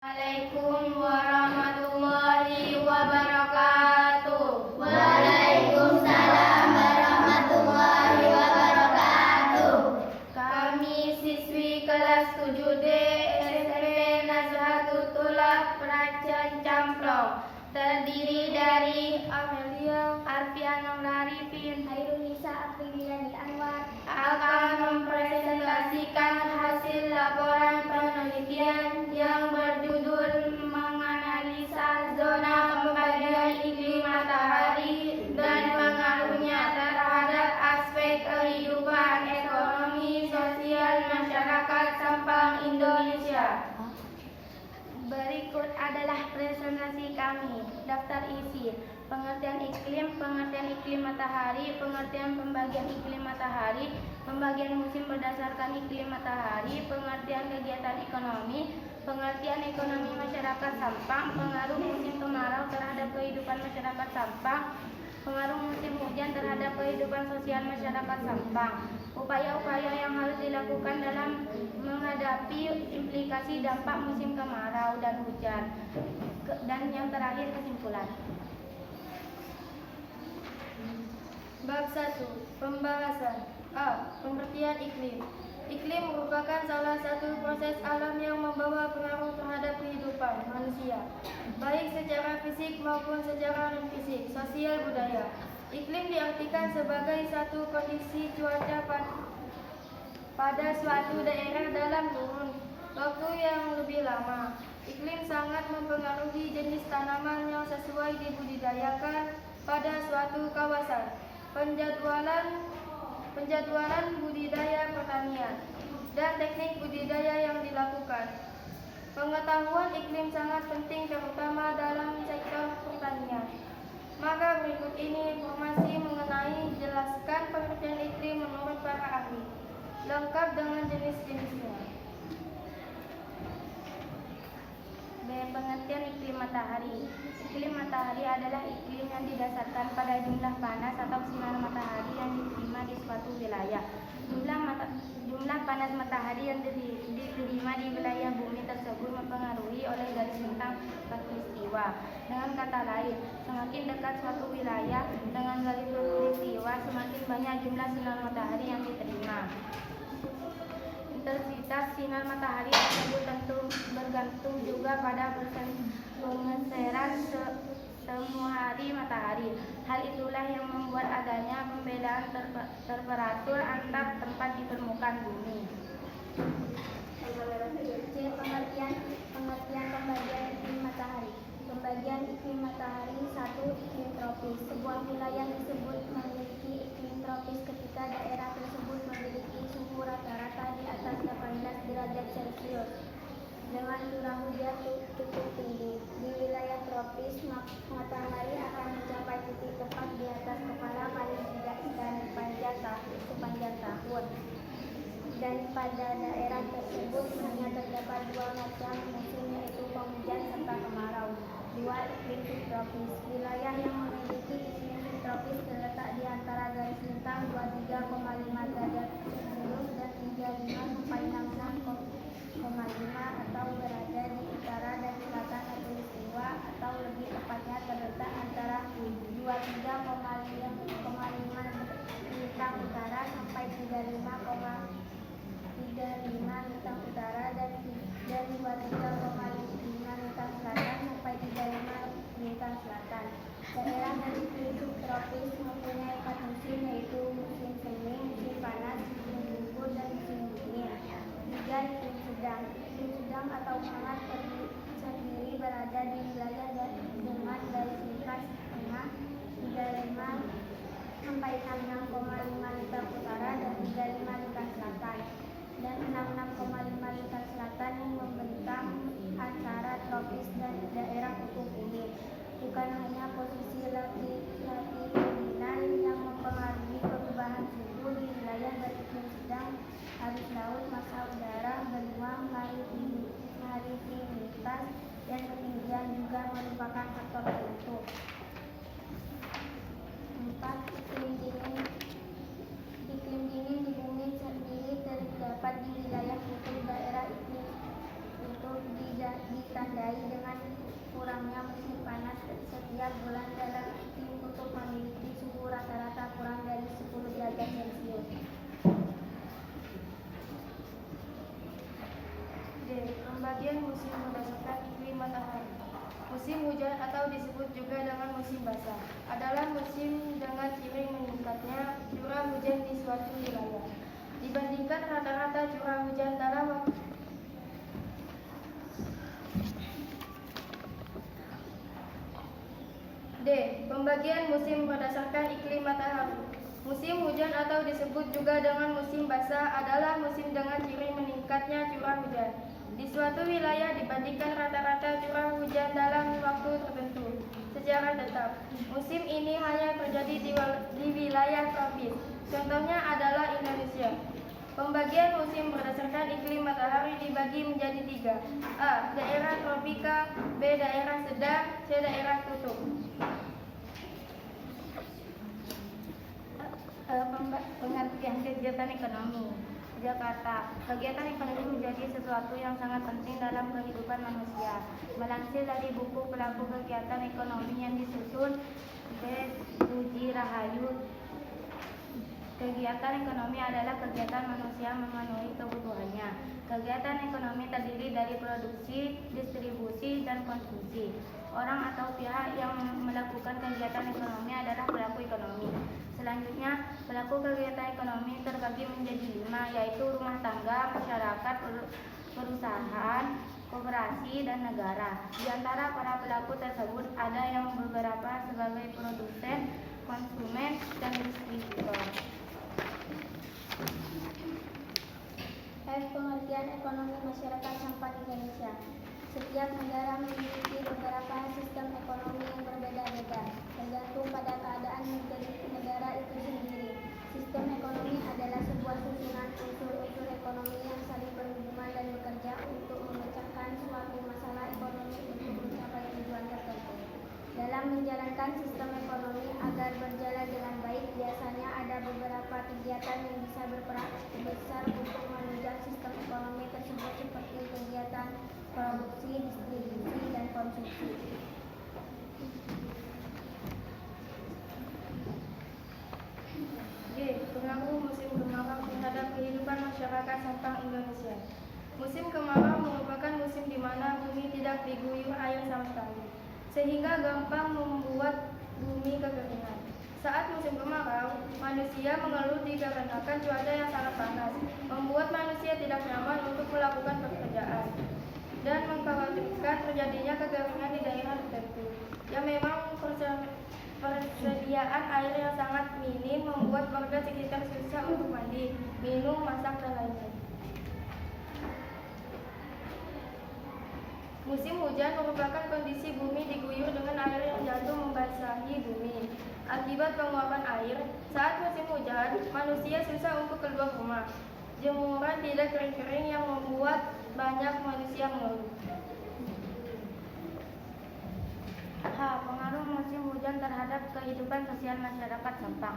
Assalamualaikum warahmatullahi wabarakatuh. Waalaikumsalam warahmatullahi wabarakatuh. Kami siswi kelas 7D SMP Nazhatul Thulab Praja Camplong, terdiri dari Amelia Arfianong Larifin, Hairunisa Apriliani Anwar akan mempresentasikan hasil laporan penelitian yang berjudul menganalisa zona pembagian iklim matahari dan pengaruhnya terhadap aspek kehidupan ekonomi sosial masyarakat Sampang, Indonesia. Berikut adalah presentasi kami. Daftar isi: pengertian iklim matahari, pengertian pembagian iklim matahari, pembagian musim berdasarkan iklim matahari, pengertian kegiatan ekonomi, pengertian ekonomi masyarakat Sampang, pengaruh musim kemarau terhadap kehidupan masyarakat Sampang, pengaruh musim hujan terhadap kehidupan sosial masyarakat Sampang, upaya-upaya yang harus dilakukan dalam menghadapi implikasi dampak musim kemarau dan hujan, dan yang terakhir kesimpulan. Bab 1. Pembahasan. A. Pengertian iklim. Iklim merupakan salah satu proses alam yang membawa pengaruh terhadap kehidupan manusia, baik secara fisik maupun secara non-fisik, sosial, budaya. Iklim diartikan sebagai satu kondisi cuaca pada suatu daerah dalam kurun waktu yang lebih lama. Iklim sangat mempengaruhi jenis tanaman yang sesuai dibudidayakan pada suatu kawasan, penjadwalan budidaya pertanian, dan teknik budidaya yang dilakukan. Pengetahuan iklim sangat penting terutama dalam sektor pertanian. Maka berikut ini informasi mengenai jelaskan pengertian iklim menurut para ahli, lengkap dengan jenis-jenisnya. B. Pengertian iklim matahari. Iklim matahari adalah iklim yang didasarkan pada jumlah panas atau sinar matahari yang diterima di suatu wilayah. Jumlah panas matahari yang diterima di wilayah bumi tersebut mempengaruhi oleh garis bentang khatulistiwa. Dengan kata lain, semakin dekat suatu wilayah dengan garis khatulistiwa, semakin banyak jumlah sinar matahari yang diterima. Intensitas sinar matahari tersebut tentu bergantung juga pada pengeseran semu hari matahari. Hal itulah yang membuat adanya pembedaan temperatur antar tempat di permukaan bumi. C. Pengertian pembagian iklim matahari. Pembagian iklim matahari. 1. Iklim tropis. Sebuah wilayah disebut memiliki iklim tropis ketika daerah tersebut memiliki suhu rata-rata di atas 18 derajat Celcius dengan curah hujan cukup tinggi. Di wilayah tropis, matahari akan mencapai titik tepat di atas kepala paling tidak sepanjang tahun. Dan pada daerah tersebut hanya terdapat dua macam musim, yaitu penghujan serta kemarau. 2. Iklim subtropis. Wilayah yang memiliki iklim subtropis terletak di antara garis bintang 23,5 derajat Celcius dan 35 sampai 66,5 atau berada di utara dan selatan khatulistiwa, atau lebih tepatnya terletak antara 23,5 bintang utara sampai 35 bintang utara dan 23,5 bintang selatan sampai 35 bintang selatan. Daerah dari iklim subtropis mempunyai 4 musim, yaitu musim semi, musim panas, musim gugur, dan musim dingin. 3. Iklim sedang. Iklim sedang atau hangat terdiri berada di wilayah dengan garis bintang setengah 35 sampai 66,5 bintang utara dan 35 bintang selatan, dan 66,5 bintang selatan yang membentang antara tropis dan daerah kutub bumi. Bukan hanya posisi latitudinal yang mempengaruhi perubahan suhu di wilayah beriklim sedang, arus laut, massa udara, benua, maritimitas, dan ketinggian juga merupakan faktor penentu. 4. Iklim dingin. Iklim dingin di bumi sendiri terdapat di wilayah kutub. Daerah iklim kutub ditandai setiap bulan dalam iklim kutub memiliki suhu rata-rata kurang dari 10 derajat Celcius. D. Pembagian musim berdasarkan iklim matahari. Musim hujan atau disebut juga dengan musim basah adalah musim dengan ciri meningkatnya curah hujan di suatu wilayah dibandingkan rata-rata curah hujan dalam waktu. D. Pembagian musim berdasarkan iklim matahari. Musim hujan atau disebut juga dengan musim basah adalah musim dengan ciri meningkatnya curah hujan di suatu wilayah dibandingkan rata-rata curah hujan dalam waktu tertentu secara tetap. Musim ini hanya terjadi di wilayah tropis. Contohnya adalah Indonesia. Pembagian musim berdasarkan iklim matahari dibagi menjadi 3. A. Daerah tropika, B. Daerah sedang, C. Daerah kutub. Pengertian kegiatan ekonomi. Jakarta. Kegiatan ekonomi menjadi sesuatu yang sangat penting dalam kehidupan manusia. Melansir dari buku Pelaku Kegiatan Ekonomi yang disusun B. Puji Rahayu, kegiatan ekonomi adalah kegiatan manusia memenuhi kebutuhannya. Kegiatan ekonomi terdiri dari produksi, distribusi, dan konsumsi. Orang atau pihak yang melakukan kegiatan ekonomi adalah pelaku ekonomi. Selanjutnya, pelaku kegiatan ekonomi terbagi menjadi 5, yaitu rumah tangga, masyarakat, perusahaan, koperasi, dan negara. Di antara para pelaku tersebut ada yang beberapa sebagai produsen, konsumen, dan distributor. F. Pengertian ekonomi masyarakat sampan Indonesia. Setiap negara memiliki beberapa sistem ekonomi yang berbeda-beda, tergantung pada keadaan negara itu sendiri. Sistem ekonomi adalah sebuah susunan unsur-unsur ekonomi yang saling berhubungan dan bekerja untuk memecahkan suatu masalah ekonomi untuk mencapai tujuan tertentu. Dalam menjalankan sistem ekonomi agar berjalan dengan baik, biasanya ada beberapa kegiatan yang bisa berperan besar untuk menunjang sistem ekonomi tersebut, seperti kegiatan produksi, distribusi, dan konsumsi. G. Pengaruh musim kemarau terhadap kehidupan masyarakat sampang Indonesia. Musim kemarau merupakan musim di mana bumi tidak diguyur air sama sekali, sehingga gampang membuat bumi kekeringan. Saat musim kemarau, manusia mengeluh dikarenakan cuaca yang sangat panas, membuat manusia tidak nyaman untuk melakukan pekerjaan, dan mengkhawatirkan terjadinya kekeringan di daerah tertentu. Yang memang persediaan air yang sangat minim membuat warga sekitar susah untuk mandi, minum, masak, dan lainnya. Musim hujan merupakan kondisi bumi diguyur dengan air yang jatuh membasahi bumi. Akibat penguapan air, saat musim hujan, manusia susah untuk keluar rumah. Jemuran tidak kering-kering yang membuat banyak manusia mengeluh. H. Pengaruh musim hujan terhadap kehidupan sosial masyarakat Sampang.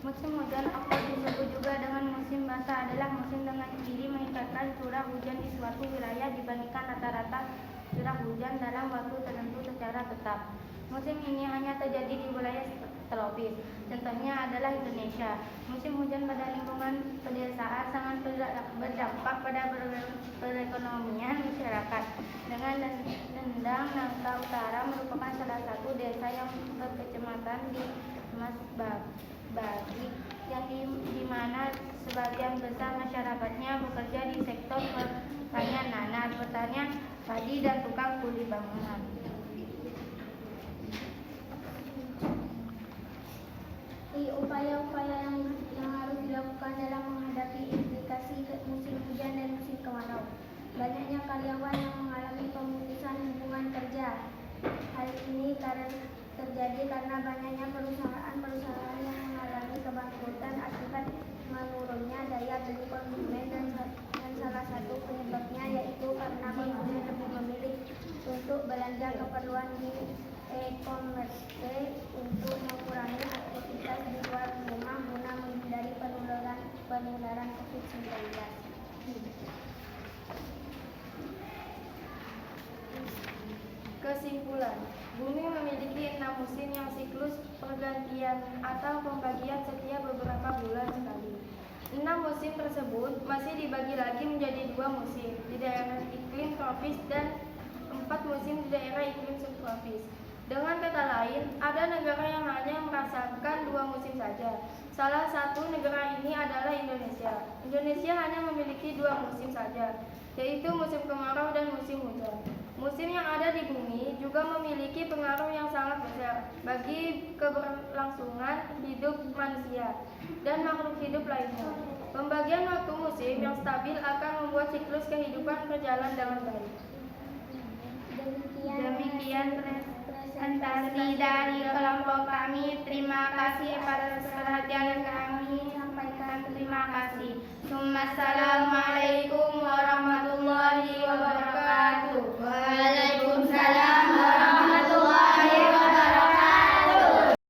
Musim hujan atau disebut juga dengan musim basah adalah musim dengan ciri meningkatkan curah hujan di suatu wilayah dibandingkan rata-rata curah hujan dalam waktu tertentu secara tetap. Musim ini hanya terjadi di wilayah tropis. Contohnya adalah Indonesia. Musim hujan pada lingkungan pedesaan sangat berdampak pada perekonomian masyarakat. Dengan Dendang Nangka Utara merupakan salah satu desa yang berkecamatan di Mas Bagi, yang di mana sebagian besar masyarakatnya bekerja di sektor pertanian, nanas, pertanian, padi, dan tukang kuli bangunan. Upaya-upaya yang harus dilakukan dalam menghadapi implikasi musim hujan dan musim kemarau. Banyaknya karyawan yang mengalami pemutusan hubungan kerja. Hal ini terjadi karena banyaknya perusahaan-perusahaan yang mengalami kebangkrutan akibat menurunnya daya beli konsumen, dan salah satu penyebabnya yaitu karena konsumen lebih memilih untuk belanja keperluan di e-commerce untuk mengurangi aktivitas di luar rumah guna menghindari penularan COVID-19. Kesimpulan, bumi memiliki 6 musim yang siklus pergantian atau pembagian setiap beberapa bulan sekali. 6 musim tersebut masih dibagi lagi menjadi 2 musim di daerah iklim tropis dan 4 musim di daerah iklim subtropis. Dengan kata lain, ada negara yang hanya merasakan 2 musim saja. Salah satu negara ini adalah Indonesia. Indonesia hanya memiliki 2 musim saja, yaitu musim kemarau dan musim hujan. Musim yang ada di bumi juga memiliki pengaruh yang sangat besar bagi keberlangsungan hidup manusia dan makhluk hidup lainnya. Pembagian waktu musim yang stabil akan membuat siklus kehidupan berjalan dengan baik. Demikian presentasi dari kelompok kami. Terima kasih atas perhatian kami. Sampaikan terima kasih. Assalamualaikum warahmatullahi wabarakatuh.